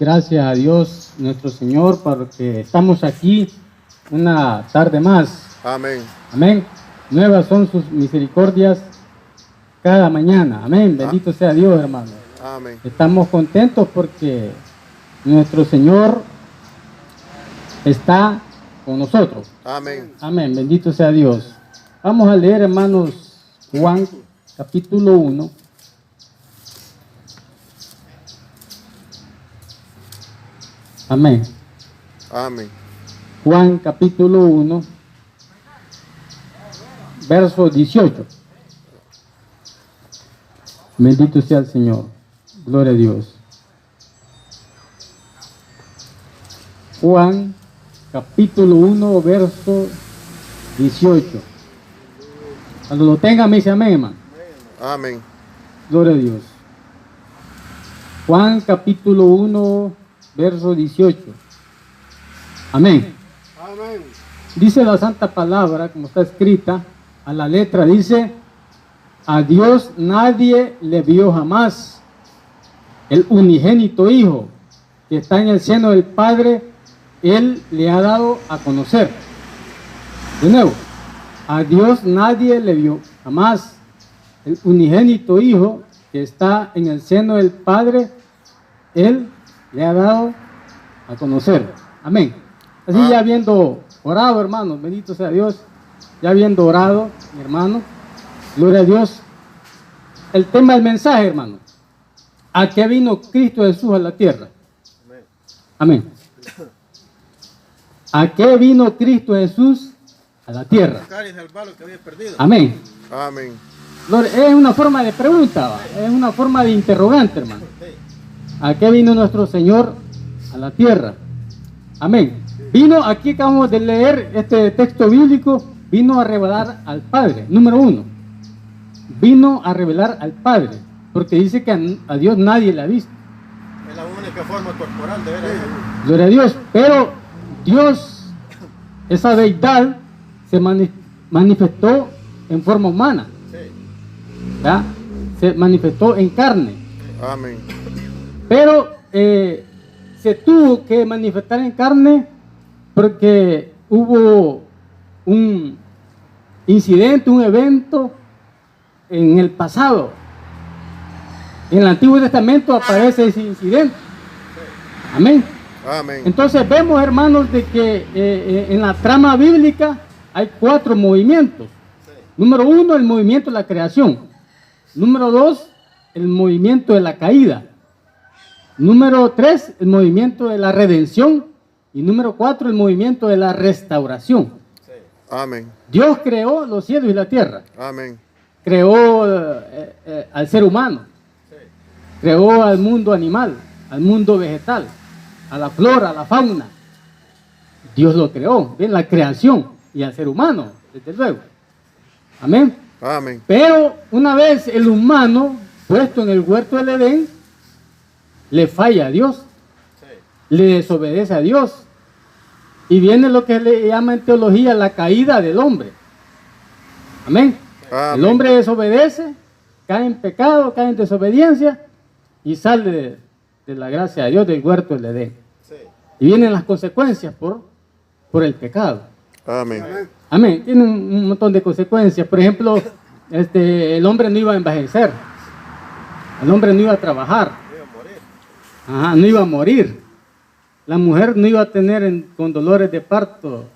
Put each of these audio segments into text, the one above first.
gracias a Dios nuestro Señor porque estamos aquí una tarde más. Amén. Amén. Nuevas son sus misericordias cada mañana. Amén. Bendito sea Dios, hermano. Amén. Estamos contentos porque nuestro Señor está con nosotros. Amén. Amén. Bendito sea Dios. Vamos a leer, hermanos, Juan capítulo 1. Amén. Amén. Juan capítulo 1, verso 18. Bendito sea el Señor. Gloria a Dios. Juan capítulo 1, verso 18. Cuando lo tenga me dice amén, hermano. Amén. Gloria a Dios. Juan capítulo 1, verso 18. Amén. Amén. Dice la santa palabra, como está escrita, a la letra dice: a Dios nadie le vio jamás. El unigénito Hijo que está en el seno del Padre, Él le ha dado a conocer. De nuevo, a Dios nadie le vio jamás. El unigénito Hijo que está en el seno del Padre, Él le ha dado a conocer. Amén. Así ya habiendo orado, hermanos, bendito sea Dios, ya habiendo orado, mi hermano, gloria a Dios. El tema del mensaje, hermano: ¿a qué vino Cristo Jesús a la tierra? Amén. ¿A qué vino Cristo Jesús a la tierra? Amén. Amén. Es una forma de pregunta, ¿va? Es una forma de interrogante, hermano. ¿A qué vino nuestro Señor a la tierra? Amén. Vino, aquí acabamos de leer este texto bíblico, vino a revelar al Padre. Número 1, vino a revelar al Padre, porque dice que a Dios nadie le ha visto. Es la única forma corporal de ver a Dios. Gloria a Dios. Pero Dios, esa deidad, se manifestó en forma humana. ¿Ya? Se manifestó en carne. Amén. Pero se tuvo que manifestar en carne porque hubo un incidente, un evento en el pasado. En el Antiguo Testamento aparece ese incidente. Amén. Amén. Entonces vemos, hermanos, de que en la trama bíblica hay 4 movimientos. Número 1, el movimiento de la creación. Número 2, el movimiento de la caída. Número 3, el movimiento de la redención. Y número 4, el movimiento de la restauración. Amén. Dios creó los cielos y la tierra. Amén. Creó al ser humano. Creó al mundo animal, al mundo vegetal, a la flora, a la fauna. Dios lo creó, bien, la creación, y al ser humano, desde luego. Amén. Amén. Pero una vez el humano, puesto en el huerto del Edén, le falla a Dios, le desobedece a Dios, y viene lo que le llama en teología la caída del hombre. Amén. Amén. El hombre desobedece, cae en pecado, cae en desobediencia, y sale de la gracia de Dios del huerto del Edén. Y vienen las consecuencias por el pecado. Amén. Amén. Tiene un montón de consecuencias. Por ejemplo, el hombre no iba a envejecer. El hombre no iba a trabajar. Ajá, no iba a morir. La mujer no iba a tener con dolores de parto.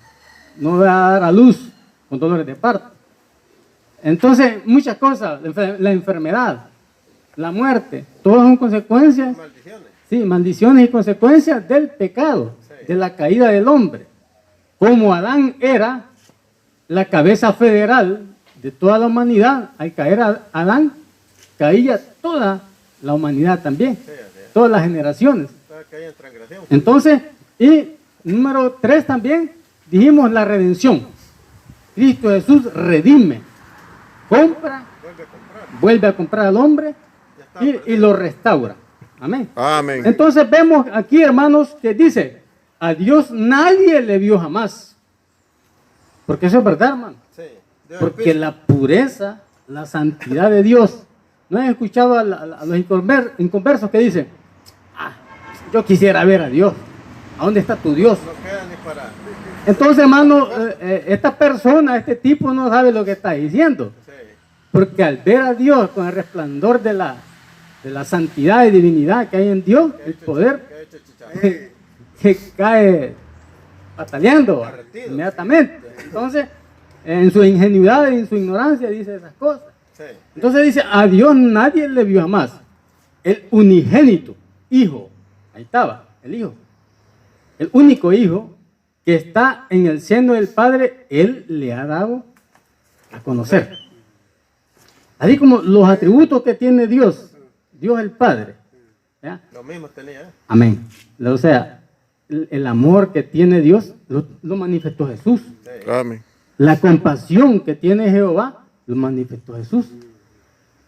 No iba a dar a luz con dolores de parto. Entonces, muchas cosas. La enfermedad, la muerte, todas son consecuencias. Maldiciones. Sí, maldiciones y consecuencias del pecado, de la caída del hombre. Como Adán era la cabeza federal de toda la humanidad, al caer a Adán, caía toda la humanidad también, todas las generaciones. Entonces, y número 3 también, dijimos la redención. Cristo Jesús redime, compra, vuelve a comprar al hombre y lo restaura. Amén. Amén. Entonces vemos aquí, hermanos, que dice: a Dios nadie le vio jamás. Porque eso es verdad, hermano. Porque la pureza, la santidad de Dios. ¿No han escuchado a los inconversos que dicen: yo quisiera ver a Dios. ¿A dónde está tu Dios? No queda ni para. Entonces, hermano, esta persona, este tipo no sabe lo que está diciendo. Sí. Porque al ver a Dios con el resplandor de la santidad y divinidad que hay en Dios, el poder, ¿Qué ha hecho chicharrón? que cae pataleando Derretido. inmediatamente. Entonces, en su ingenuidad y en su ignorancia dice esas cosas. Sí. Entonces dice, a Dios nadie le vio jamás. El unigénito, hijo, ahí estaba, el hijo. El único hijo que está en el seno del Padre, Él le ha dado a conocer. Así como los atributos que tiene Dios, Dios el Padre. ¿Ya? Lo mismo tenía. Amén. O sea, el amor que tiene Dios lo manifestó Jesús. Sí. Amén. La compasión que tiene Jehová lo manifestó Jesús.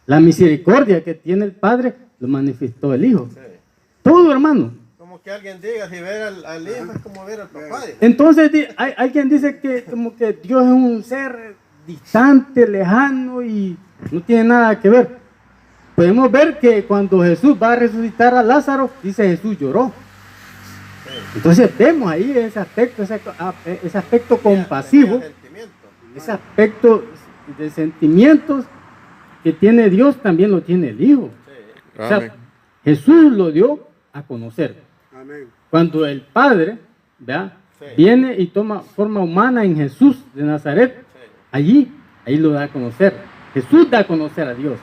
La misericordia que tiene el Padre lo manifestó el Hijo. Sí. Todo, hermano. Como que alguien diga, si ver al hijo es como ver al papá. Entonces hay quien dice que como que Dios es un ser distante, lejano y no tiene nada que ver. Podemos ver que cuando Jesús va a resucitar a Lázaro, dice Jesús lloró. Entonces vemos ahí ese aspecto compasivo, ese aspecto de sentimientos que tiene Dios, también lo tiene el Hijo. Sí. O sea, Amén. Jesús lo dio a conocer. Amén. Cuando el Padre, ¿verdad? Sí. Viene y toma forma humana en Jesús de Nazaret, Sí. ahí lo da a conocer. Jesús da a conocer a Dios.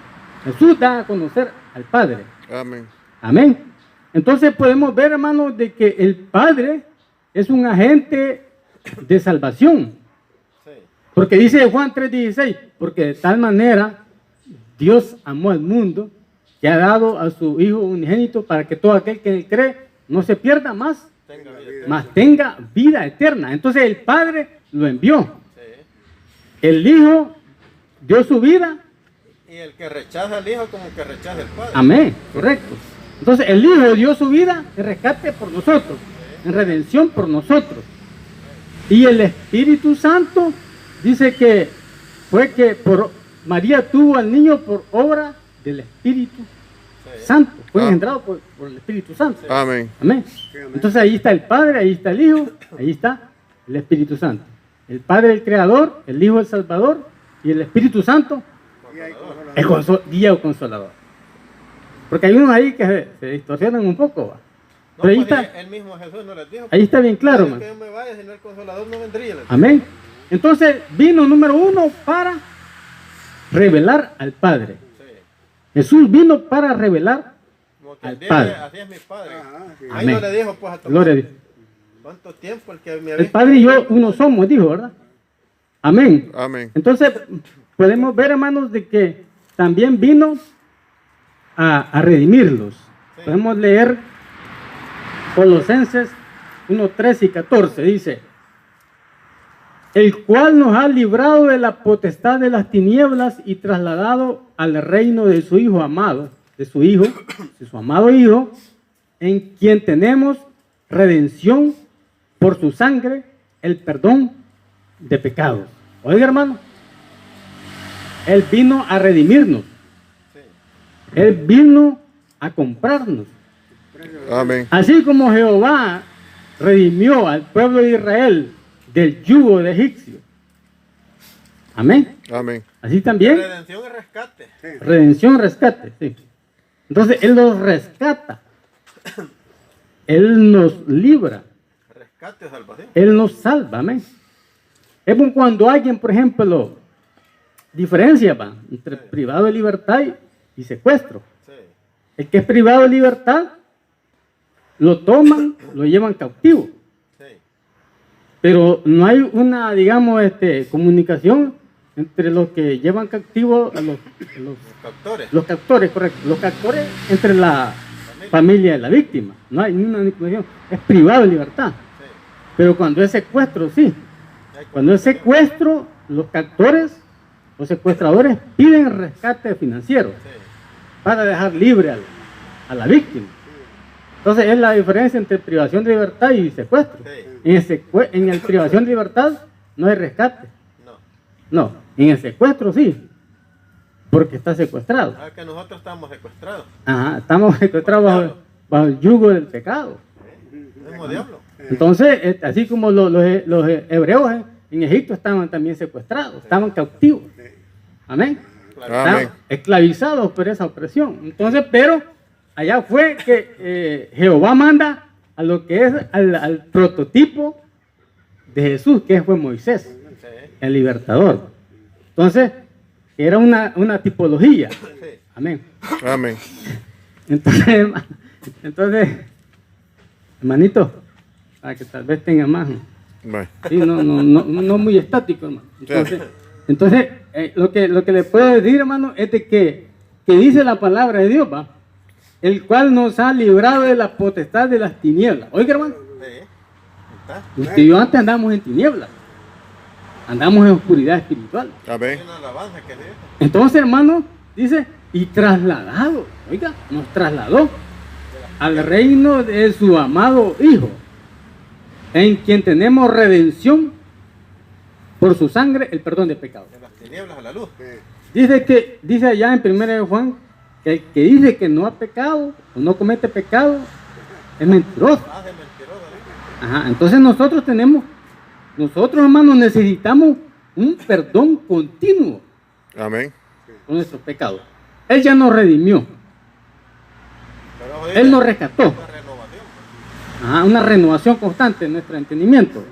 Jesús da a conocer al Padre. Amén. Amén. Entonces podemos ver, hermanos, de que el Padre es un agente de salvación. Sí. Porque dice Juan 3:16, porque de tal manera Dios amó al mundo que ha dado a su Hijo unigénito para que todo aquel que en él cree no se pierda más, Tenga vida. mas tenga vida eterna. Entonces el Padre lo envió. Sí. El Hijo dio su vida. Y el que rechaza al hijo como que rechaza al padre. Amén, correcto. Entonces el Hijo dio su vida en rescate por nosotros, en redención por nosotros. Y el Espíritu Santo dice que fue que María tuvo al niño por obra del Espíritu Sí. Santo. Fue Ah. engendrado por el Espíritu Santo. Amén. Amén. Entonces ahí está el Padre, ahí está el Hijo, ahí está el Espíritu Santo. El Padre el Creador, el Hijo el Salvador y el Espíritu Santo Y hay el guía o consolador. Porque hay unos ahí que se distorsionan un poco. ¿va? No, Pero ahí pues, está, el mismo Jesús no les dijo. ahí está bien claro, "Cada vez man. que yo me vaya, si no el consolador no vendría". les dijo. Amén. Entonces vino número uno para revelar al Padre. Sí. Jesús vino para revelar Como que al dile, Padre. así es mi padre. Ajá, sí. Ahí no Amén. le dijo pues a Tomás. Gloria a Dios. ¿Cuánto tiempo el que me El Padre y yo uno somos, dijo, ¿verdad? Amén. Amén. Entonces podemos ver, hermanos, de que también vino a redimirlos. Sí. Podemos leer Colosenses 1, 13 y 14. Dice, el cual nos ha librado de la potestad de las tinieblas y trasladado al reino de su Hijo amado, de su amado Hijo, en quien tenemos redención por su sangre, el perdón de pecados. Oiga, hermano, Él vino a redimirnos. Sí. Él vino a comprarnos. Amén. Así como Jehová redimió al pueblo de Israel del yugo de egipcio. Amén. Amén. Así también, Redención y rescate. redención, rescate. Sí. Entonces, Él nos rescata. Él nos libra. Rescate o salvación. Él nos salva. Amén. Es como cuando alguien, por ejemplo, diferencia va, entre privado de libertad y secuestro. Sí. El que es privado de libertad, lo toman, lo llevan cautivo. Sí. Pero no hay una, digamos, comunicación entre los que llevan cautivo a los Captores. los captores, correcto. Los captores entre la familia de la víctima. No hay ni una comunicación. Es privado de libertad. Sí. Pero cuando es secuestro, sí. Hay Cuando es secuestro, los captores, los secuestradores piden rescate financiero Sí. para dejar libre a la víctima. Entonces es la diferencia entre privación de libertad y secuestro. Sí. En el privación de libertad no hay rescate. No. No, en el secuestro sí, porque está secuestrado. Ah, que nosotros estamos secuestrados. Ajá, estamos secuestrados bajo el yugo del pecado. El mismo diablo. Entonces, así como los hebreos en Egipto estaban también secuestrados, estaban cautivos. Amén. Estaban esclavizados por esa opresión. Entonces, pero allá fue que Jehová manda a lo que es al prototipo de Jesús, que fue Moisés, Sí. el libertador. Entonces, era una tipología. Sí. Amén. Amén. Entonces, hermanito, para que tal vez tenga más. Bueno. Sí, no muy estático, hermano. Entonces lo que le puedo decir, hermano, es de que dice la palabra de Dios, ¿va? El cual nos ha librado de la potestad de las tinieblas. Oiga, hermano, Sí. ¿Está? usted y yo antes andamos en tinieblas, andamos en oscuridad espiritual. Amén. Hay una alabanza que dice. Entonces, hermano, dice, y trasladado, oiga, nos trasladó al reino de su amado Hijo, en quien tenemos redención por su sangre, el perdón de pecados. De las tinieblas a la luz. Dice allá en 1 de Juan, que el que dice que no ha pecado o no comete pecado es mentiroso. Más de mentiroso. ¿Sí? Ajá, entonces nosotros hermanos, necesitamos un perdón continuo Amén. por nuestros pecados. Él ya nos redimió, Pero Él nos rescató. una renovación. Ajá, una renovación constante en nuestro entendimiento,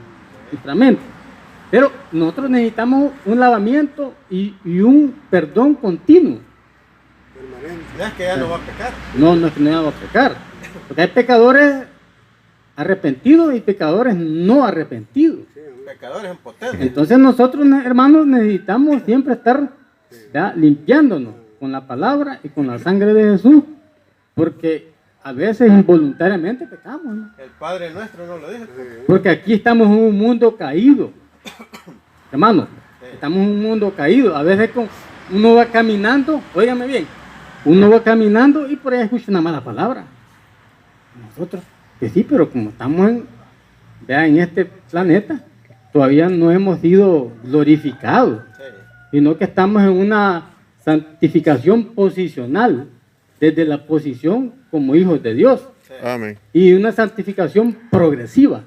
nuestra mente. Pero nosotros necesitamos un lavamiento y un perdón continuo. No es que ya no va a pecar. No es que no vamos a pecar. Porque hay pecadores arrepentidos y pecadores no arrepentidos. Pecadores en potencia. Entonces nosotros, hermanos, necesitamos siempre estar ya limpiándonos con la palabra y con la sangre de Jesús. Porque a veces involuntariamente pecamos, ¿no? El Padre nuestro no lo dijo. Porque aquí estamos en un mundo caído. Hermano, estamos en un mundo caído. A veces uno va caminando, óigame bien, uno va caminando y por ahí escucha una mala palabra. Nosotros, que sí, pero como estamos en este planeta, todavía no hemos sido glorificados, Sí. sino que estamos en una santificación posicional, desde la posición como hijos de Dios, Sí. Amén. y una santificación progresiva,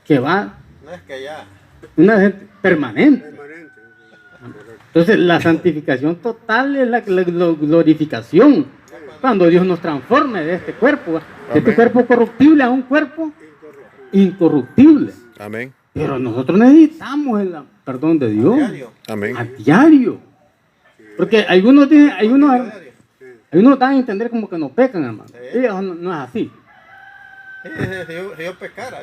que va No es que ya. permanente. Entonces la santificación total es la glorificación, cuando Dios nos transforme de este cuerpo, de este Amén. cuerpo corruptible a un cuerpo incorruptible. Amén. Pero nosotros necesitamos el perdón de Dios Diario. Amén. a diario, porque algunos dan a entender como que no pecan, hermano. Sí. Y eso no es así. Sí, si yo pecara.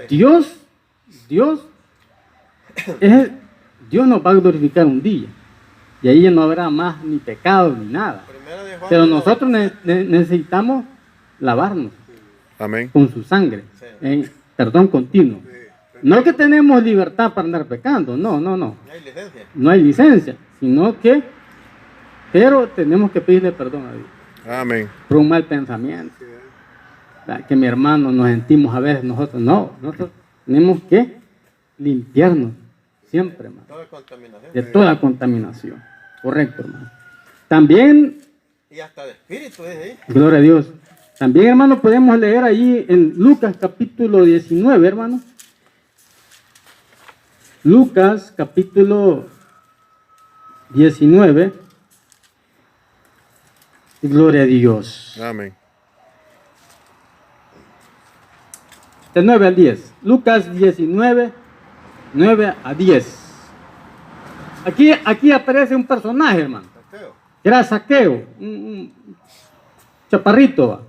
Dios nos va a glorificar un día, y ahí ya no habrá más ni pecado ni nada. Primera de Juan. Pero nosotros necesitamos lavarnos Amén. con su sangre, Sí. en perdón continuo. No que tenemos libertad para andar pecando, no. No hay licencia. No hay licencia, sino que, pero tenemos que pedirle perdón a Dios Amén. por un mal pensamiento. Que mi hermano nos sentimos a veces, nosotros tenemos que limpiarnos siempre, hermano, Toda contaminación. de toda contaminación. Correcto, hermano. También, Y hasta de espíritu, dice ahí. gloria a Dios. También, hermano, podemos leer allí en Lucas capítulo 19, hermano. Lucas capítulo 19. Gloria a Dios. Amén. Del 9 al 10. Lucas 19, 9 a 10. Aquí aparece un personaje, hermano. Saqueo. Que era Saqueo, un chaparrito. ¿Va?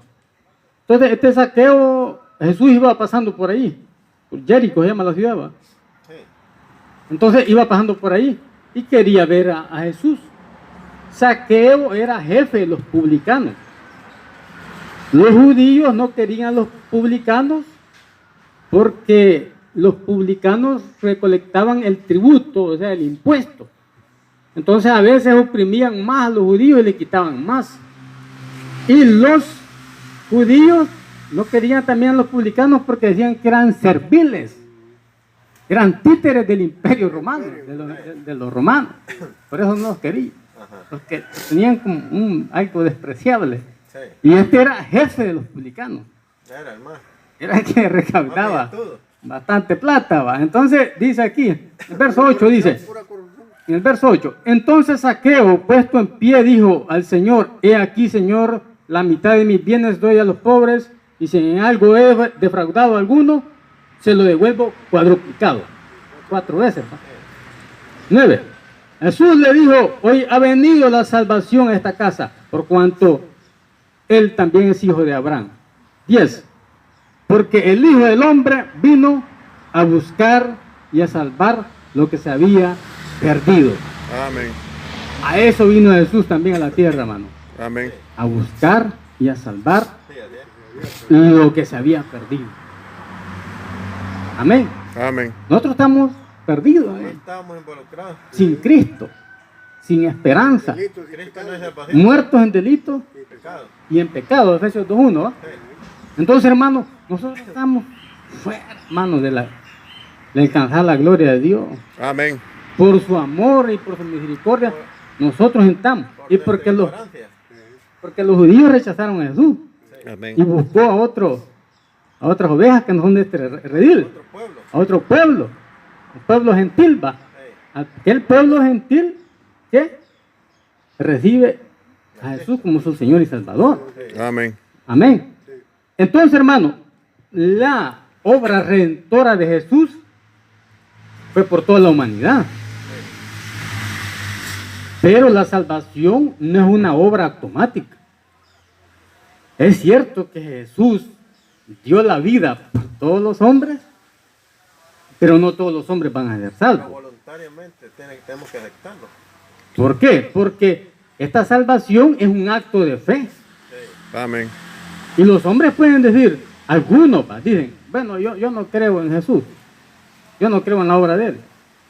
Entonces, este Saqueo, Jesús iba pasando por ahí. Por Jericó se llama la ciudad, ¿va? Sí. Entonces iba pasando por ahí y quería ver a Jesús. Saqueo era jefe de los publicanos. Los judíos no querían a los publicanos porque los publicanos recolectaban el tributo, o sea, el impuesto. Entonces a veces oprimían más a los judíos y le quitaban más. Y los judíos no querían también a los publicanos porque decían que eran serviles, eran títeres del imperio romano, de los romanos. Por eso no los querían, Ajá. porque tenían como algo despreciable. Sí. Y este era jefe de los publicanos. Era el más. Era el que recaudaba Más todo. bastante plata, ¿va? Entonces dice aquí, el verso 8 dice, en el verso 8, entonces Zaqueo, puesto en pie, dijo al Señor, he aquí, Señor, la mitad de mis bienes doy a los pobres, y si en algo he defraudado a alguno, se lo devuelvo cuadruplicado. 4 veces, ¿va? 9. Jesús le dijo, hoy ha venido la salvación a esta casa, por cuanto él también es hijo de Abraham. 10. Porque el Hijo del Hombre vino a buscar y a salvar lo que se había perdido. Amén. A eso vino Jesús también a la tierra, hermano. Amén. A buscar y a salvar Sí, así es. lo que se había perdido. Amén. Amén. Nosotros estamos perdidos, Ahí hermano, estábamos involucrados. sin Cristo, sin esperanza, Cristo no es salvación. muertos en delitos Pecado. y en pecado, Efesios 2:1, ¿va? Sí. Entonces, hermano, nosotros estamos fuera, hermano, de alcanzar la gloria de Dios. Amén. Por su amor y por su misericordia, nosotros estamos. Y Por nuestra ignorancia. porque los judíos rechazaron a Jesús y Amén. buscó a otras ovejas que no son de este redil, Otro pueblo. a otro pueblo, el pueblo gentil, va. Sí. Aquel pueblo gentil que recibe a Jesús como su Señor y Salvador. Amén. Amén. Entonces, hermano, la obra redentora de Jesús fue por toda la humanidad. Pero la salvación no es una obra automática. Es cierto que Jesús dio la vida por todos los hombres, pero no todos los hombres van a ser Pero salvos. voluntariamente tenemos que aceptarlo. ¿Por qué? Porque esta salvación es un acto de fe. Sí. Amén. Y los hombres pueden decir, algunos dicen, bueno, yo no creo en Jesús, yo no creo en la obra de Él.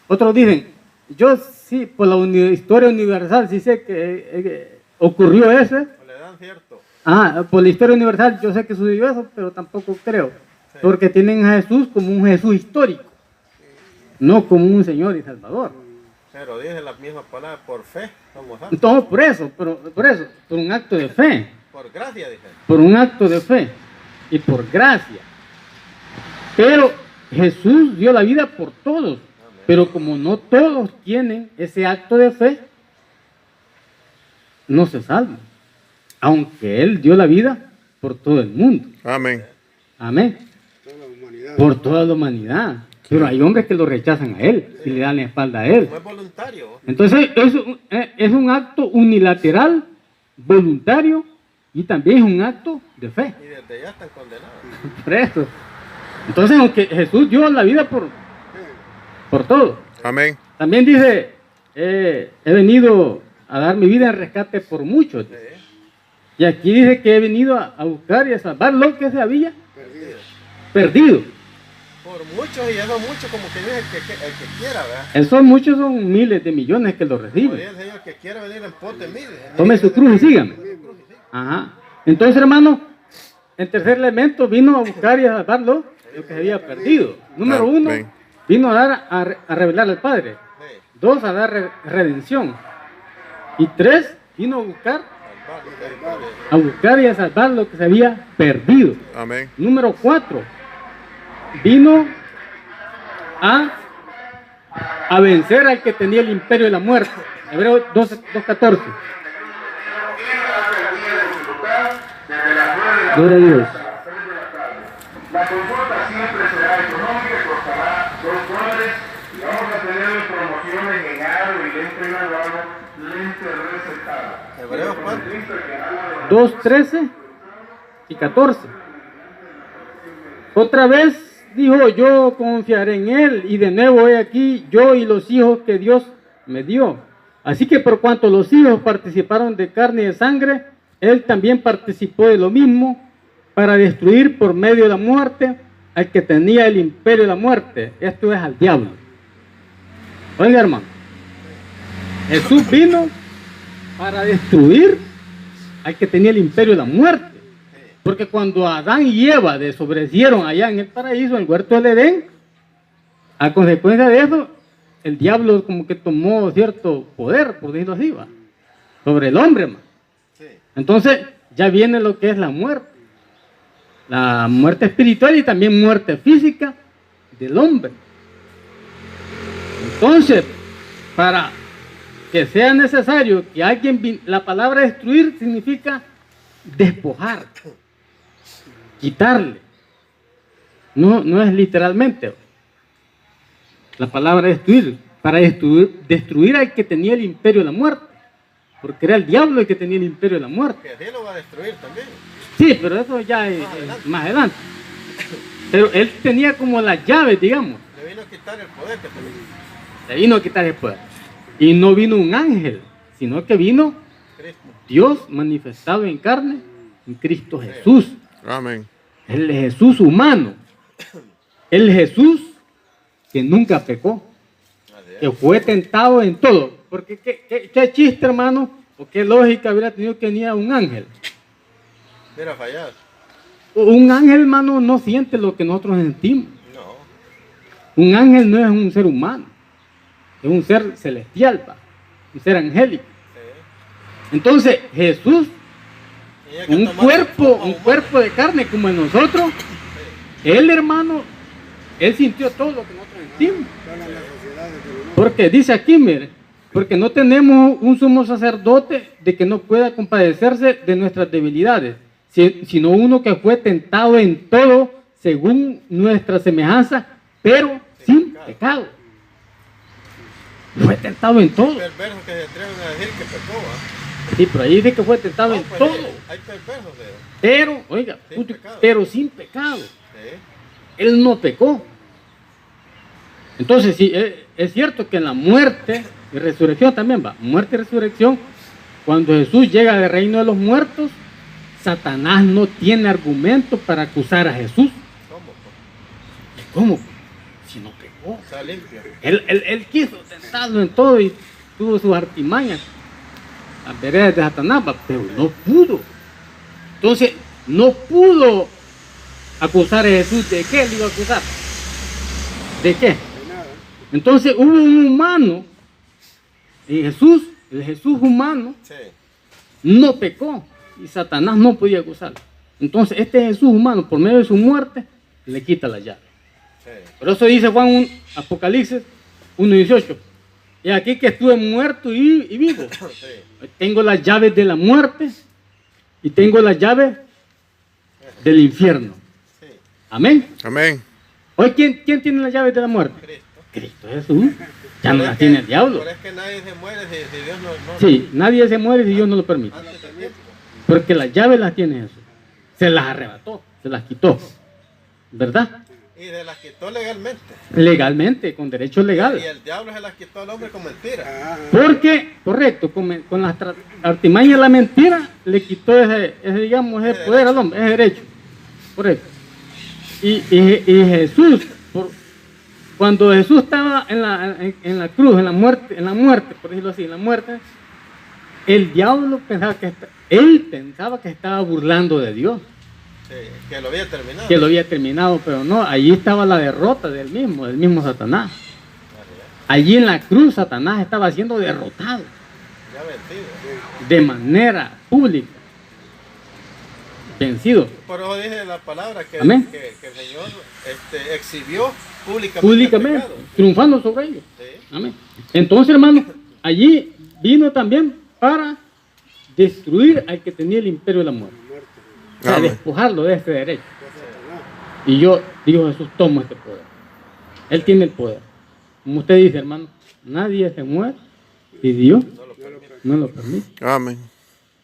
Otros dicen, yo sí, por la historia universal, sí sé que ocurrió eso. O le dan cierto. Por la historia universal yo sé que sucedió eso, pero tampoco creo. Sí. Porque tienen a Jesús como un Jesús histórico, no como un Señor y Salvador. Pero dice la misma palabra, por fe somos salvos. Entonces, por eso, por un acto de fe. Por gracia, dije. Por un acto de fe y por gracia. Pero Jesús dio la vida por todos, pero como no todos tienen ese acto de fe, no se salvan, aunque Él dio la vida por todo el mundo. Amén. Amén. Por toda la humanidad. Pero hay hombres que lo rechazan a Él y le dan la espalda a Él. No es voluntario. Entonces es un acto unilateral, voluntario, y también es un acto de fe. Y desde ya están condenados. Por eso. Entonces, aunque Jesús dio la vida por todo, Amén. también dice, he venido a dar mi vida en rescate por muchos. Sí. Y aquí dice que he venido a buscar y a salvar lo que se había perdido. Por muchos y ya no muchos, como que dice el que quiera, ¿verdad? Esos muchos son miles de millones que lo Como reciben. dice el Señor, que quiera venir en pos de mí. Tome su cruz y sígame. Ajá. Entonces, hermano, el tercer elemento vino a buscar y a salvar lo que se había perdido. Número uno, Amén. vino a dar a revelar al Padre. Sí. 2, a dar redención. Y 3, vino a buscar y a salvar lo que se había perdido. Amén. Número 4, vino a vencer al que tenía el imperio de la muerte. Hebreos 2:14. Gloria a Dios. La consulta siempre será económica, costará $2 y vamos a tener promociones en aro y lente graduado, lente recetada. Hebreos, ¿cuánto? 2:13 y 14. Otra vez dijo, yo confiaré en Él, y de nuevo he aquí yo y los hijos que Dios me dio. Así que por cuanto los hijos participaron de carne y de sangre, Él también participó de lo mismo, para destruir por medio de la muerte al que tenía el imperio de la muerte. Esto es al diablo. Oiga, hermano, Jesús vino para destruir al que tenía el imperio de la muerte. Porque cuando Adán y Eva desobedecieron allá en el paraíso, en el huerto del Edén, a consecuencia de eso, el diablo como que tomó cierto poder, por decirlo así, sobre el hombre, hermano. Sí. Entonces, ya viene lo que es la muerte espiritual y también muerte física del hombre. Entonces, para que sea necesario que alguien, la palabra destruir significa despojar, quitarle. No es literalmente. La palabra destruir, para destruir al que tenía el imperio de la muerte, porque era el diablo el que tenía el imperio de la muerte. Que así lo va a destruir también. Sí, pero eso ya es más adelante. Pero él tenía como las llaves, digamos. Le vino a quitar el poder que tenía. Le vino a quitar el poder. Y no vino un ángel, sino que vino Cristo. Dios manifestado en carne en Cristo Jesús. Amén. El Jesús humano. El Jesús que nunca pecó. Que fue tentado en todo. Porque qué chiste, hermano, o qué lógica hubiera tenido que venir un ángel. Mira, fallar. Un ángel, hermano, no siente lo que nosotros sentimos. No. Un ángel no es un ser humano. Es un ser celestial, un ser angélico. Sí. Entonces, Jesús, Y hay que un tomar cuerpo de carne como en nosotros, él, hermano, él sintió todo lo que nosotros sentimos. Porque dice aquí, mire, porque no tenemos un sumo sacerdote de que no pueda compadecerse de nuestras debilidades, sino uno que fue tentado en todo según nuestra semejanza, pero sin pecado. Fue tentado en todo. Hay perversos que se atreven a decir que pecó, ¿ah? Sí, pero ahí dice que fue tentado No, en pues, todo. hay perversos, Pero, oiga, Sin pecado. pero sin pecado. Sí. Él no pecó. Entonces, sí, es cierto que en la muerte y resurrección también va. Muerte y resurrección, cuando Jesús llega del reino de los muertos, Satanás no tiene argumento para acusar a Jesús. ¿Cómo? Pues? ¿Cómo? Si no pecó. Está limpio. Él quiso tentarlo en todo y tuvo sus artimañas, las veredas de Satanás, pero no pudo. Entonces, no pudo acusar a Jesús. ¿De qué le iba a acusar? ¿De qué? Entonces hubo un humano, y Jesús, el Jesús humano, Sí. no pecó y Satanás no podía acusarlo. Entonces este Jesús humano, por medio de su muerte, le quita la llave. Sí. Por eso dice Juan Apocalipsis 1:18. Y aquí que estuve muerto y vivo. Sí. Tengo las llaves de la muerte y tengo las llaves del infierno. Sí. Amén. Amén. Hoy, ¿quién tiene las llaves de la muerte? Cristo. Cristo Jesús. Ya no Pero las es tiene que- el diablo. Pero es que nadie se muere si Dios no. Sí, nadie se muere si Dios no lo permite. Antes del tiempo. Porque las llaves las tiene Jesús. Se las arrebató, se las quitó. ¿Verdad? Y se las quitó legalmente. Legalmente, con derecho legal. Y el diablo se las quitó al hombre con mentira. Porque, correcto, con las artimañas de la mentira, le quitó digamos, ese poder al hombre, ese derecho. Correcto. Y Jesús, cuando Jesús estaba en la cruz, en la muerte, por decirlo así, en la muerte, el diablo pensaba que estaba burlando de Dios, Sí, que lo había terminado. que lo había terminado, pero no, allí estaba la derrota del mismo Satanás. Allí en la cruz Satanás estaba siendo derrotado Ya vencido. de manera pública, vencido. Por eso dice la palabra que, Amén. que el Señor exhibió públicamente. Públicamente, el pecado. triunfando sobre ellos. Sí. Amén. Entonces, hermano, allí vino también para destruir al que tenía el imperio de la muerte. O sea, Amén. despojarlo de ese derecho. Y yo, digo Jesús, tomo este poder. Él tiene el poder. Como usted dice, hermano, nadie se muere si Dios no lo permite. Amén.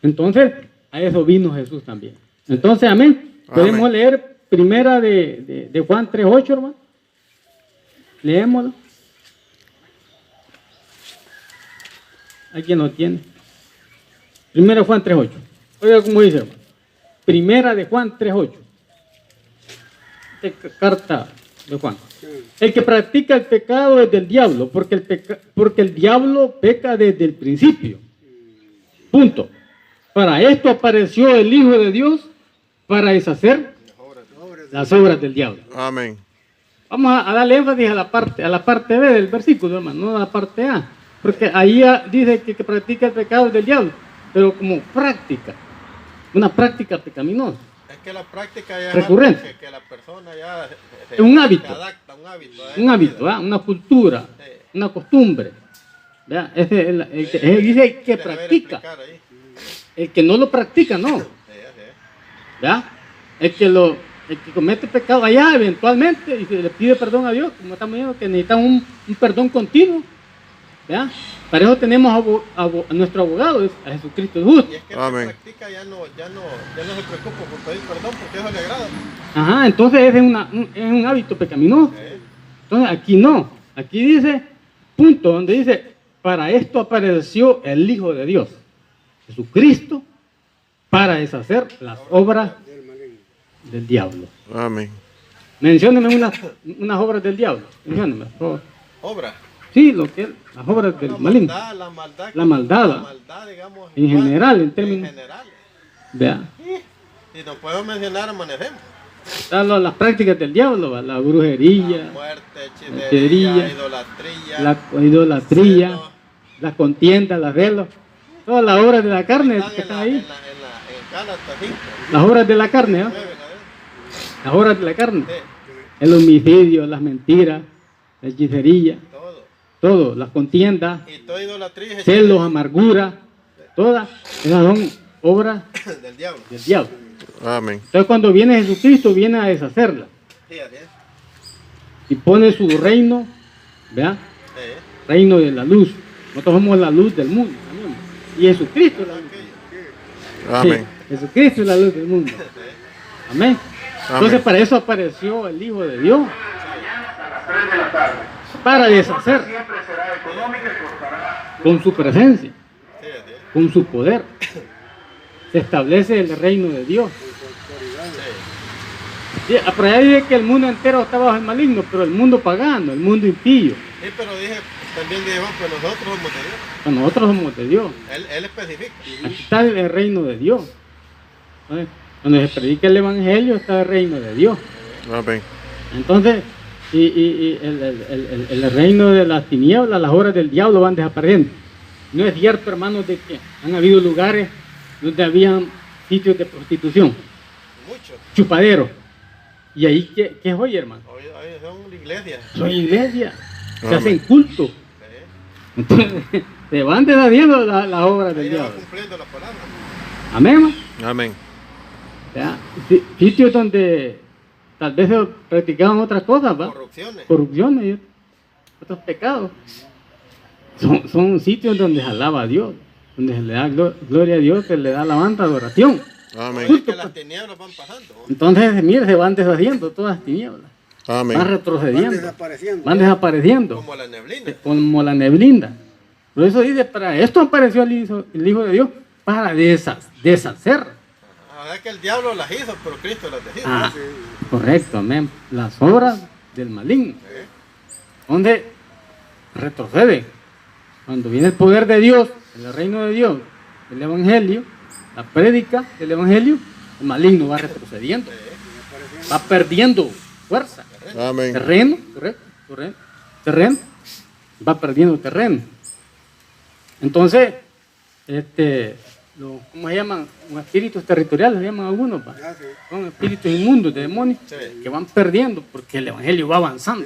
Entonces, a eso vino Jesús también. Entonces, amén. Podemos Amén. leer primera de Juan 3:8, hermano. Leémoslo. ¿Alguien lo tiene? Primera de Juan 3:8. Oiga cómo dice, hermano. Primera de Juan 3:8. Carta de Juan. El que practica el pecado es del diablo, porque el diablo peca desde el principio. Punto. Para esto apareció el Hijo de Dios, para deshacer las obras del diablo. Amén. Vamos a darle énfasis a la parte B del versículo, hermano, no a la parte A. Porque ahí dice que practica el pecado es del diablo, pero como práctica. una práctica pecaminosa. Es que la práctica ya Recurrente. es algo que la persona ya Es un hábito. se adapta a un hábito. Un hábito, ¿verdad? Una cultura, Sí. una costumbre. ¿Verdad? Ese es el que, él dice el que Deja ver practica. explicar ahí. El que no lo practica, no. Sí, así es. ¿Verdad? El que comete pecado allá eventualmente y se le pide perdón a Dios, como estamos viendo que necesitamos un perdón continuo. ¿Verdad? Para eso tenemos a nuestro abogado, es a Jesucristo el justo. Y es que Amén. la práctica ya no se preocupa por pedir perdón porque eso le agrada. Ajá, entonces ese es un hábito pecaminoso. Entonces aquí no. Aquí dice, punto, donde dice, para esto apareció el Hijo de Dios, Jesucristo, para deshacer las obras del diablo. Amén. Mencióneme unas obras del diablo. Mencióneme, por favor. Obra. Sí, las obras del maligno. La maldad. La maldad. La maldad, digamos. En general, en términos. En general. Vea. Si nos podemos mencionar, amanecemos. Están las prácticas del diablo, ¿va? La brujería, Muerte, hechicería, hechicería, idolatría. la idolatría, celos. las contiendas, las celos, todas las obras de la carne que están ahí. En Gálatas 5. Las obras de la carne, ¿no? 9, Las obras de la carne. sí, El homicidio, las mentiras, la hechicería, todo. todo, las contiendas, Y toda idolatría es celos, amargura, todas esas son obras del diablo. del diablo. Amén. Entonces cuando viene Jesucristo viene a deshacerla Sí, así es. y pone su reino, ¿verdad? Sí, Reino de la luz. Nosotros somos la luz del mundo también. Y Jesucristo es la luz. Amén. Sí, Jesucristo es la luz del mundo. Amén. Entonces Amén. para eso apareció el Hijo de Dios, A las 3 de la tarde. para deshacer Siempre será económica y costará. con su presencia, sí, así es. con su poder. Se establece el reino de Dios. Sí. Sí, por allá dice que el mundo entero está bajo el maligno, pero el mundo pagano, el mundo impío. Sí, pero también dijo, pues nosotros somos de Dios. Pues nosotros somos de Dios. Él especifica. Aquí está el reino de Dios. ¿Vale? Cuando se predica el evangelio está el reino de Dios. Amén. Entonces, y el reino de las tinieblas, las obras del diablo van desapareciendo. No es cierto, hermanos, de que han habido lugares donde habían sitios de prostitución, Mucho. chupaderos. ¿Y ahí qué es hoy, hermano? Hoy son iglesias. Son iglesias, se Amén. hacen cultos. Sí. Entonces, se van deshaciendo las obras del Ahí va diablo. cumpliendo la palabra. Amén, hermano. Amén. ¿Ya? Sitios donde tal vez se practicaban otras cosas, ¿va? Corrupciones. Corrupciones y otros pecados. Son sitios donde se alaba a Dios, donde se le da gloria a Dios, se le da alabanza, adoración. Amén. Es que las tinieblas van pasando. Entonces, mire, se van deshaciendo todas las tinieblas, van Amén. retrocediendo, van desapareciendo, Como la neblina. como la neblina. Por eso dice, para esto apareció el Hijo de Dios, para deshacer. Ahora que el diablo las hizo, pero Cristo las deshizo. Ah, correcto, amén. Las obras del maligno, donde retrocede. Cuando viene el poder de Dios, el reino de Dios, el evangelio, la prédica del evangelio, el maligno va retrocediendo, va perdiendo fuerza, Amén. terreno, correcto, terreno, va perdiendo terreno. Entonces, ¿cómo se llaman? Los espíritus territoriales, se llaman algunos, ¿va? Son espíritus inmundos de demonios Sí. que van perdiendo porque el evangelio va avanzando.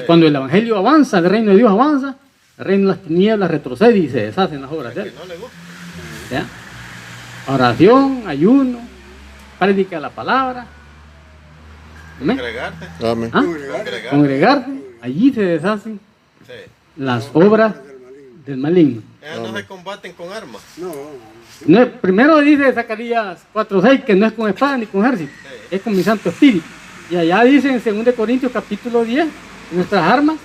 Cuando el evangelio avanza, el reino de Dios avanza, el reino de las tinieblas retrocede y se deshacen las obras de Que él. no le gusta. ¿Ya? Oración, ayuno, práctica de la palabra. Amén. Congregarte. Amén. ¿Ah? Congregarte. Congregarte, allí se deshacen Sí. las obras del maligno. Ellas no se combaten con armas. No es- primero dice Zacarías 4:6 que no es con espada ni con ejército, es con mi Santo Espíritu. Y allá dice en 2 Corintios capítulo 10, nuestras armas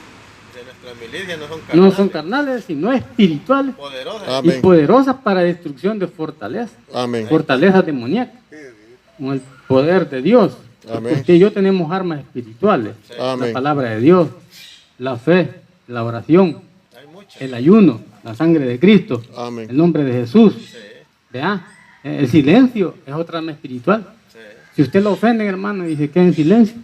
De nuestras milicias no son no carnales. son carnales, sino espirituales Poderosas. Ah. y Amén. poderosas para destrucción de fortalezas, Amén. fortalezas demoníacas, con el poder de Dios. Amén. Usted y yo tenemos armas espirituales, la Amén. palabra de Dios, la fe, la oración, Hay muchas. el ayuno, la sangre de Cristo, Amén. el nombre de Jesús. Sí. ¿Vea? El silencio es otra arma espiritual. Sí. Si usted lo ofende, hermano, y se queda en silencio,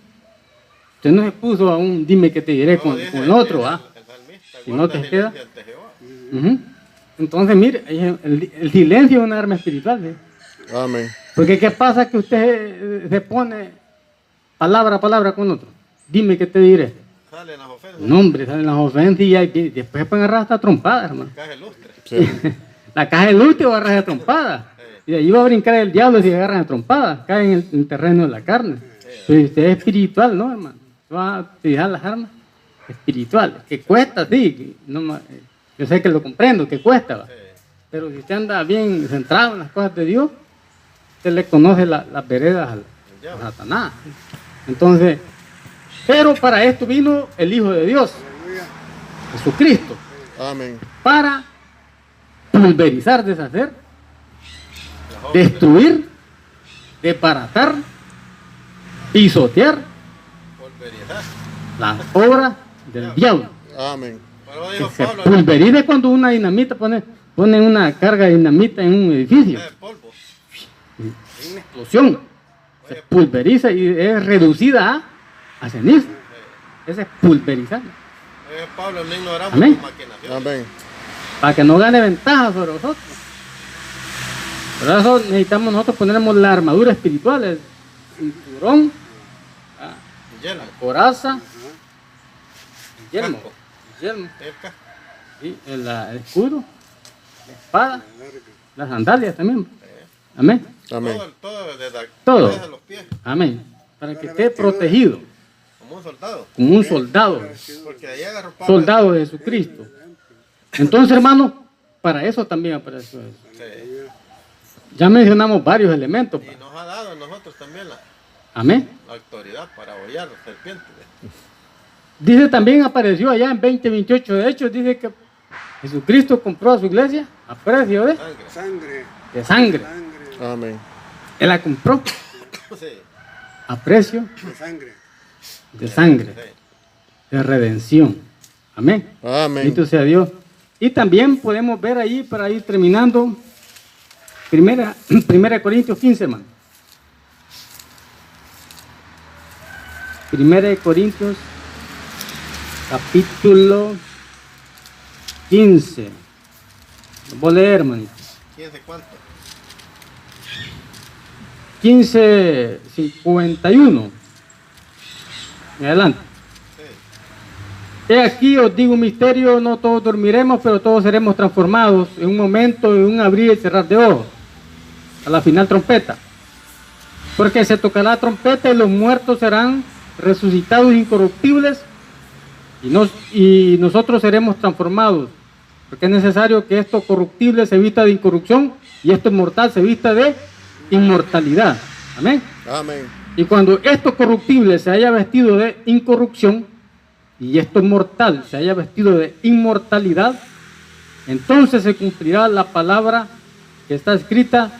usted no se puso a un dime que te diré Luego con dice el otro, el ¿ah? salmista, Si no guarda te queda. silencio ante Jehová. Ujú. Entonces, mire, el silencio es una arma espiritual. ¿eh? Amén. Porque ¿qué pasa que usted se pone palabra a palabra con otro? Dime qué te diré. Salen las ofensas. No, hombre, salen las ofensas y después se pueden agarrar hasta trompadas, hermano. Caja ilustre. Sí. La caja del último agarra de trompada. Y de ahí va a brincar el diablo si agarran a trompada. Caen en el terreno de la carne. Pero usted es espiritual, ¿no, hermano? Va a utilizar las armas espirituales. Que cuesta, sí. Yo sé que lo comprendo, que cuesta. ¿Va? Pero si usted anda bien centrado en las cosas de Dios, usted le conoce las veredas a Satanás. Entonces, pero para esto vino el Hijo de Dios, Jesucristo, Amén. para pulverizar, deshacer, destruir, desbaratar, pisotear Pulverizar. las obras del diablo. Amén. Pero Que dijo se Pablo, pulveriza cuando una dinamita ponen una carga de dinamita en un edificio. polvo. Hay una explosión. Se pulveriza y es reducida a ceniza. Ese es pulverizar. Pablo, no ignoramos Amén. tus maquinaciones. Amén. Para que no gane ventaja sobre nosotros. Por eso necesitamos nosotros ponernos la armadura espiritual, el cinturón, Yelmo. coraza, el yelmo, Casco. el yelmo, El casco. ¿sí? el escudo, la espada, las sandalias también. Amén. Amén. Todo desde Todo. desde los pies. Amén. Para que esté protegido Como un soldado. como un soldado, Porque de ahí agarró Pablo. soldado de Jesucristo. Entonces, hermano, para eso también apareció eso. Sí. Ya mencionamos varios elementos. Y nos ha dado a nosotros también la Amén. autoridad para hollar los serpientes. Dice también, apareció allá en 20:28 de Hechos, dice que Jesucristo compró a su iglesia a precio de Sangre. sangre. Amén. Él la compró Sí. a precio de sangre, Sí. de redención. Amén. Amén. Bendito sea Dios. Y también podemos ver ahí, para ir terminando, primera Corintios 15, hermano. Primera de Corintios, capítulo 15. Lo voy a leer, hermanito. ¿Quién sé cuánto? 15:51. En adelante. Sí. He aquí os digo un misterio, no todos dormiremos, pero todos seremos transformados en un momento, en un abrir y cerrar de ojos, a la final trompeta. Porque se tocará la trompeta y los muertos serán resucitados incorruptibles y nosotros seremos transformados. Porque es necesario que esto corruptible se vista de incorrupción y esto mortal se vista de inmortalidad. Amén. Amén. Y cuando esto corruptible se haya vestido de incorrupción y esto mortal se haya vestido de inmortalidad, entonces se cumplirá la palabra que está escrita: